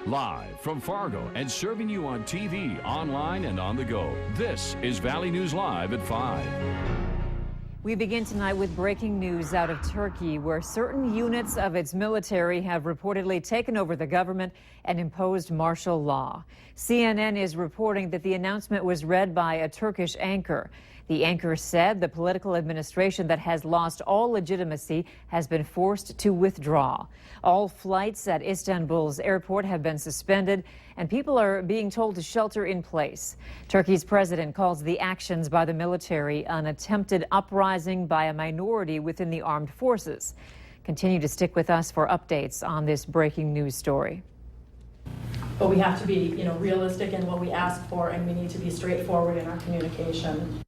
Live from Fargo and serving you on TV, online, and on the go. This is Valley News Live at 5. We begin tonight with breaking news out of Turkey, where certain units of its military have reportedly taken over the government and imposed martial law. CNN is reporting that the announcement was read by a Turkish anchor. The anchor said the political administration that has lost all legitimacy has been forced to withdraw. All flights at Istanbul's airport have been suspended, and people are being told to shelter in place. Turkey's president calls the actions by the military an attempted uprising by a minority within the armed forces. Continue to stick with us for updates on this breaking news story. But we have to be, realistic in what we ask for, and we need to be straightforward in our communication.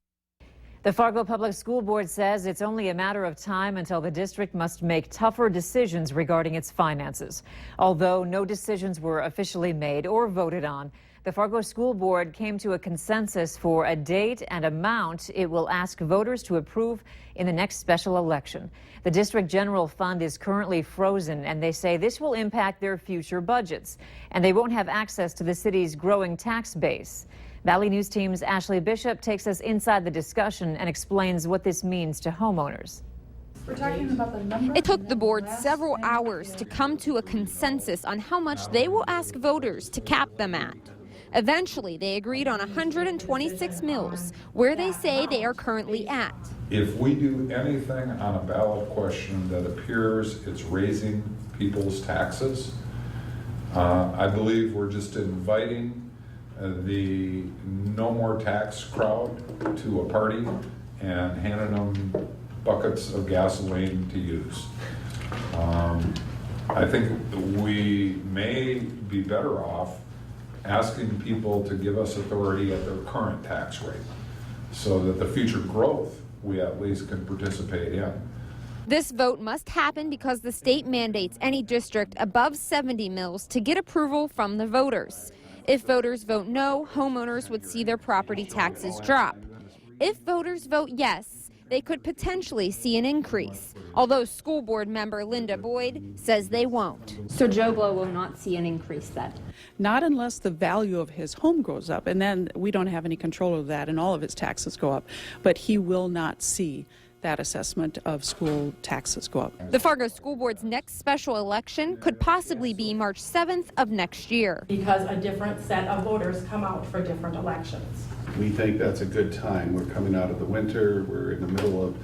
The Fargo Public School Board says it's only a matter of time until the district must make tougher decisions regarding its finances. Although no decisions were officially made or voted on, the Fargo School Board came to a consensus for a date and amount it will ask voters to approve in the next special election. The district general fund is currently frozen, and they say this will impact their future budgets, and they won't have access to the city's growing tax base. Valley News Team's Ashley Bishop takes us inside the discussion and explains what this means to homeowners. We're talking about the number. It took the board several hours to come to a consensus on how much they will ask voters to cap them at. Eventually, they agreed on 126 mills, where they say they are currently at. If we do anything on a ballot question that appears it's raising people's taxes, I believe we're just inviting the no more tax crowd to a party and handing them buckets of gasoline to use. I think we may be better off asking people to give us authority at their current tax rate so that the future growth we at least can participate in. This vote must happen because the state mandates any district above 70 mills to get approval from the voters. If voters vote no, homeowners would see their property taxes drop. If voters vote yes, they could potentially see an increase, although school board member Linda Boyd says they won't. So Joe Blow will not see an increase then? Not unless the value of his home goes up, and then we don't have any control of that and all of his taxes go up. But he will not see that assessment of school taxes go up. The Fargo School Board's next special election could possibly be March 7th of next year. Because a different set of voters come out for different elections. We think that's a good time. We're coming out of the winter. We're in the middle of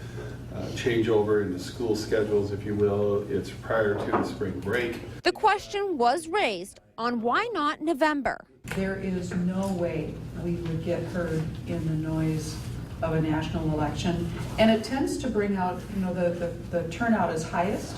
changeover in the school schedules, if you will. It's prior to the spring break. The question was raised on why not November. There is no way we would get heard in the noise of a national election, and it tends to bring out, the turnout is highest,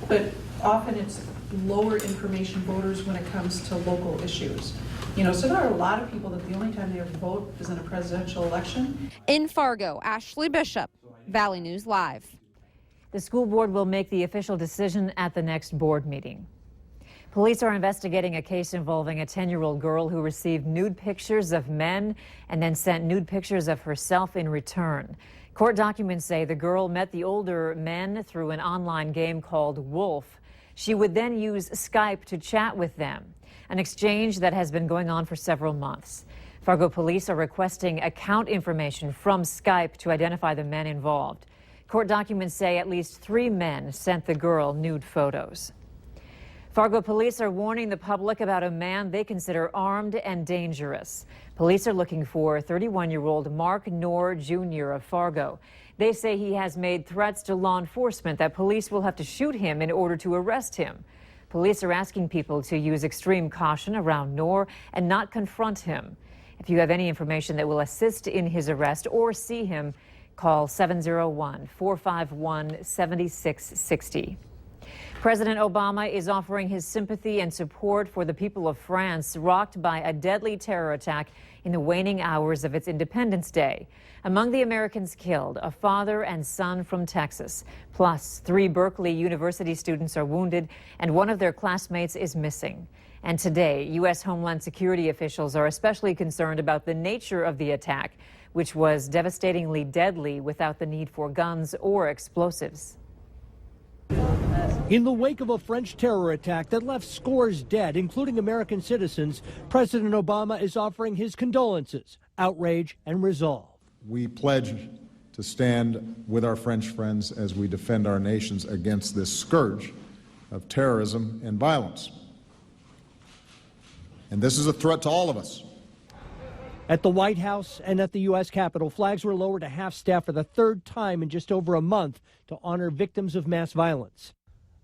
but often it's lower information voters when it comes to local issues. So there are a lot of people that the only time they ever vote is in a presidential election. In Fargo, Ashley Bishop, Valley News Live. The school board will make the official decision at the next board meeting. Police are investigating a case involving a 10-year-old girl who received nude pictures of men and then sent nude pictures of herself in return. Court documents say the girl met the older men through an online game called Wolf. She would then use Skype to chat with them, an exchange that has been going on for several months. Fargo police are requesting account information from Skype to identify the men involved. Court documents say at least 3 men sent the girl nude photos. Fargo police are warning the public about a man they consider armed and dangerous. Police are looking for 31-year-old Mark Knorr Jr. of Fargo. They say he has made threats to law enforcement that police will have to shoot him in order to arrest him. Police are asking people to use extreme caution around Knorr and not confront him. If you have any information that will assist in his arrest or see him, call 701-451-7660. President Obama is offering his sympathy and support for the people of France rocked by a deadly terror attack in the waning hours of its Independence Day. Among the Americans killed, a father and son from Texas. Plus, 3 Berkeley University students are wounded, and one of their classmates is missing. And today, U.S. Homeland Security officials are especially concerned about the nature of the attack, which was devastatingly deadly without the need for guns or explosives. In the wake of a French terror attack that left scores dead, including American citizens, President Obama is offering his condolences, outrage, and resolve. We pledge to stand with our French friends as we defend our nations against this scourge of terrorism and violence. And this is a threat to all of us. At the White House and at the U.S. Capitol, flags were lowered to half-staff for the third time in just over a month to honor victims of mass violence.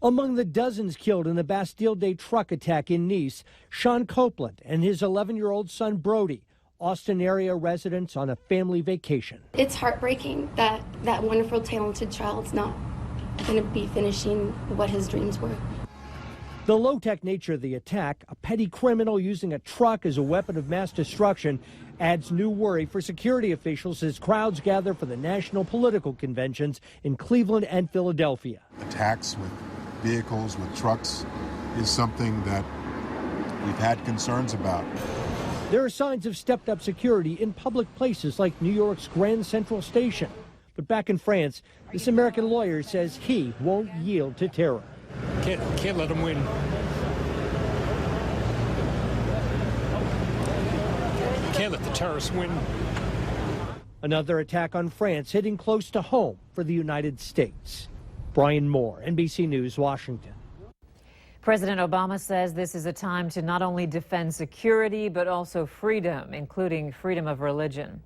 Among the dozens killed in the Bastille Day truck attack in Nice, Sean Copeland and his 11-year-old son Brody, Austin area residents on a family vacation. It's heartbreaking that that wonderful, talented child's not going to be finishing what his dreams were. The low-tech nature of the attack, a petty criminal using a truck as a weapon of mass destruction, adds new worry for security officials as crowds gather for the national political conventions in Cleveland and Philadelphia. Attacks with vehicles, with trucks, is something that we've had concerns about. There are signs of stepped-up security in public places like New York's Grand Central Station. But back in France, this American lawyer says he won't yield to terror. Can't let them win. Can't let the terrorists win. Another attack on France hitting close to home for the United States. Brian Moore, NBC News, Washington. President Obama says this is a time to not only defend security, but also freedom, including freedom of religion.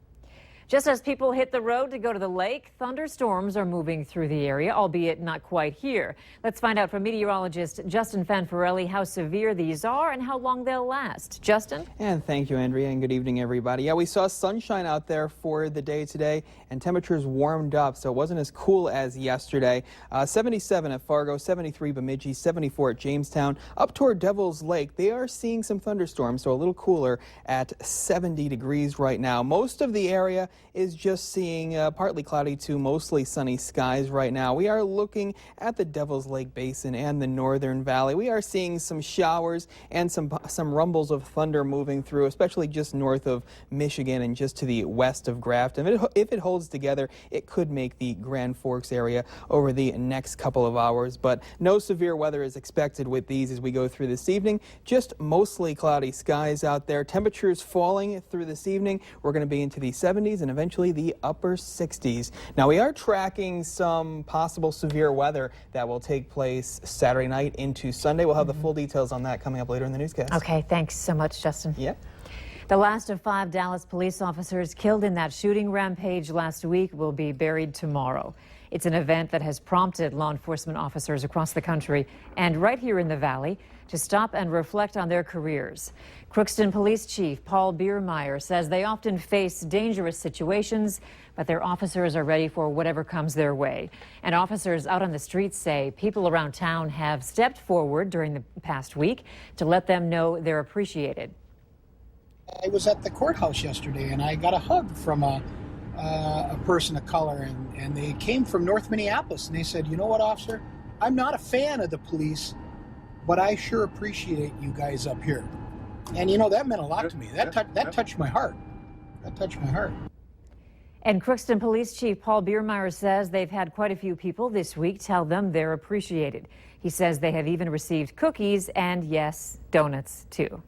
Just as people hit the road to go to the lake, thunderstorms are moving through the area, albeit not quite here. Let's find out from meteorologist Justin Fanfarelli how severe these are and how long they'll last. Justin? And thank you, Andrea, and good evening, everybody. Yeah, we saw sunshine out there for the day today, and temperatures warmed up, so it wasn't as cool as yesterday. 77 at Fargo, 73 Bemidji, 74 at Jamestown. Up toward Devil's Lake, they are seeing some thunderstorms, so a little cooler at 70 degrees right now. Most of the area is just seeing partly cloudy to mostly sunny skies right now. We are looking at the Devil's Lake Basin and the Northern Valley. We are seeing some showers and some rumbles of thunder moving through, especially just north of Michigan and just to the west of Grafton. If it holds together, it could make the Grand Forks area over the next couple of hours, but no severe weather is expected with these as we go through this evening. Just mostly cloudy skies out there. Temperatures falling through this evening. We're going to be into the 70s and eventually the upper 60s. Now, we are tracking some possible severe weather that will take place Saturday night into Sunday. We'll have the full details on that coming up later in the newscast. Okay, thanks so much, Justin. Yeah. The last of 5 Dallas police officers killed in that shooting rampage last week will be buried tomorrow. It's an event that has prompted law enforcement officers across the country and right here in the Valley to stop and reflect on their careers. Crookston Police Chief Paul Biermeyer says they often face dangerous situations, but their officers are ready for whatever comes their way. And officers out on the streets say people around town have stepped forward during the past week to let them know they're appreciated. I was at the courthouse yesterday and I got a hug from a person of color, and they came from North Minneapolis, and they said, you know what, officer, I'm not a fan of the police, but I sure appreciate you guys up here. And you know, that meant a lot to me. That touched my heart. That touched my heart. And Crookston Police Chief Paul Biermeyer says they've had quite a few people this week tell them they're appreciated. He says they have even received cookies and, yes, donuts too.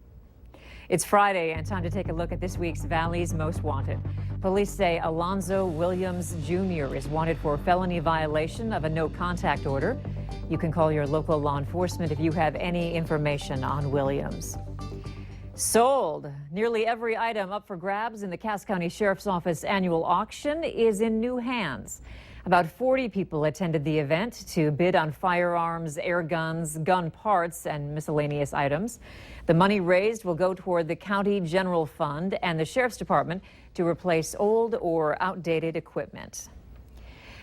It's Friday and time to take a look at this week's Valley's Most Wanted. Police say Alonzo Williams Jr. is wanted for felony violation of a no-contact order. You can call your local law enforcement if you have any information on Williams. Sold. Nearly every item up for grabs in the Cass County Sheriff's Office annual auction is in new hands. About 40 people attended the event to bid on firearms, air guns, gun parts, and miscellaneous items. The money raised will go toward the County General Fund and the Sheriff's Department to replace old or outdated equipment.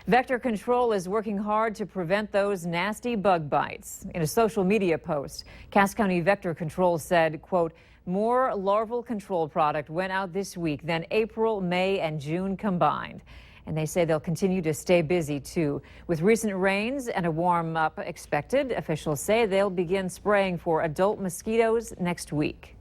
Vector Control is working hard to prevent those nasty bug bites. In a social media post, Cass County Vector Control said, quote, more larval control product went out this week than April, May, and June combined. And they say they'll continue to stay busy, too. With recent rains and a warm-up expected, officials say they'll begin spraying for adult mosquitoes next week.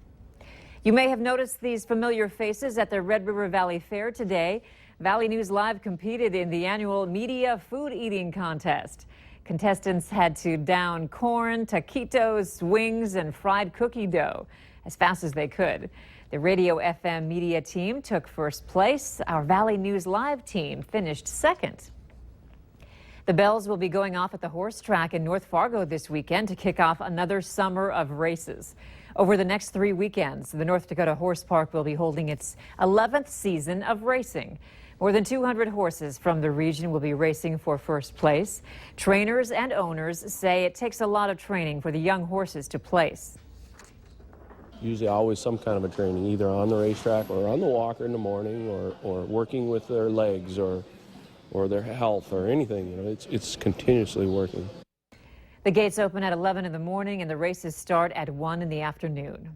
You may have noticed these familiar faces at the Red River Valley Fair today. Valley News Live competed in the annual Media Food Eating Contest. Contestants had to down corn, taquitos, wings, and fried cookie dough as fast as they could. The Radio FM media team took first place. Our Valley News Live team finished second. The bells will be going off at the horse track in North Fargo this weekend to kick off another summer of races. Over the next 3 weekends, the North Dakota Horse Park will be holding its 11th season of racing. More than 200 horses from the region will be racing for first place. Trainers and owners say it takes a lot of training for the young horses to place. Usually always some kind of a training, either on the racetrack or on the walker in the morning, or working with their legs or their health or anything. You know, it's continuously working. The gates open at 11 in the morning and the races start at 1 in the afternoon.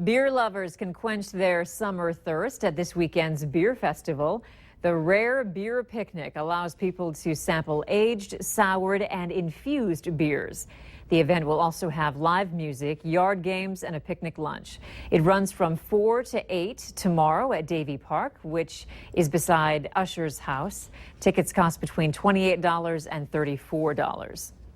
Beer lovers can quench their summer thirst at this weekend's beer festival. The Rare Beer Picnic allows people to sample aged, soured, and infused beers. The event will also have live music, yard games, and a picnic lunch. It runs from 4 to 8 tomorrow at Davy Park, which is beside Usher's house. Tickets cost between $28 and $34.